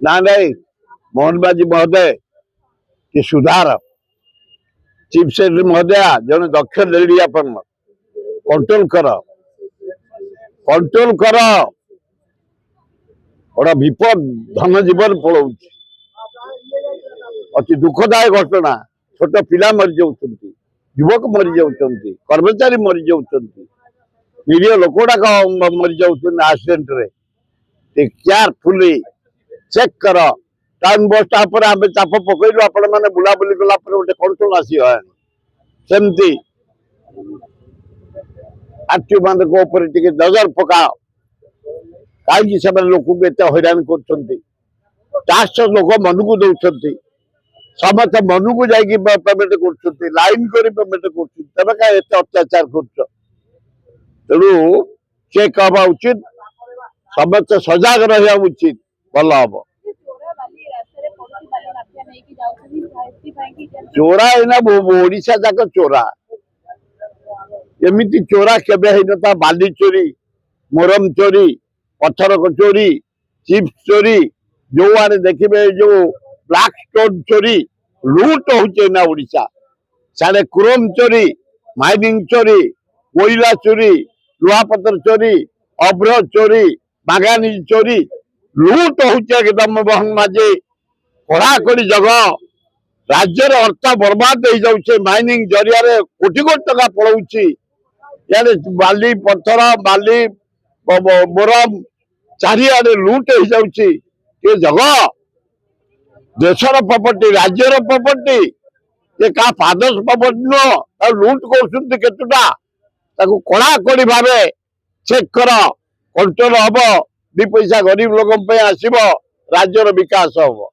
ना नहीं मोहन बाजी महोदय कि सुधार चीफ सेक्रेटरी महोदय जन दक्ष लेडी अपन कंट्रोल कर गोटा विपद धन जीवन पलाऊ अति दुखदायक घटना छोट पिला मरी जाऊँ युवक मरी जाऊँ कर्मचारी मरी जाऊँ निरीह लोक गुड़ाक मरी जाऊँ एक्सीडेंट रे केयरफुली चेक कर टाउन बस स्टाप आम चाप पकड़ू आपण मैंने बुलाबुली कला गोटे कंट्रोल आसमती आरटीओ मान नजर पकाओ कहीं से लोक हैरान कर लोक मन को दौरान समस्त मन को जाकि पेमेंट कर लाइन कर पेमेंट कर कहीं अत्याचार कर तेणु चेक हवा उचित समस्त सजग रहा उचित भल हम चोरा है ओडिशा जाक चोरा एमती चोरा केबे होता बाली चोरी मोरम चोरी पत्थर चोरी चिप्स चोरी जो आने देखिए जो ब्लैक स्टोन चोरी लूट होना ओडिशा सारे क्रोम चोरी माइनिंग चोरी कोयला चोरी लुहापतर चोरी अभ्र चोरी बागानी चोरी लूट हो एकदम बहन माझे कड़ाकड़ी जगह राज्यर अर्थ बर्बाद हो जाऊे माइनिंग जरिया कोटी कोटी टका पलाऊँगी यार बाली पत्थर बाली बोरम चारिआडे लूट हो जाऊे ये जगह देशर प्रॉपर्टी राज्यर प्रॉपर्टी ये क्या फादर्स प्रॉपर्टी नुह लूट करुटा कड़ाकड़ी भाव चेक कर कंट्रोल हम दी पैसा गरीब लोक आसब राज्यर विकास हम।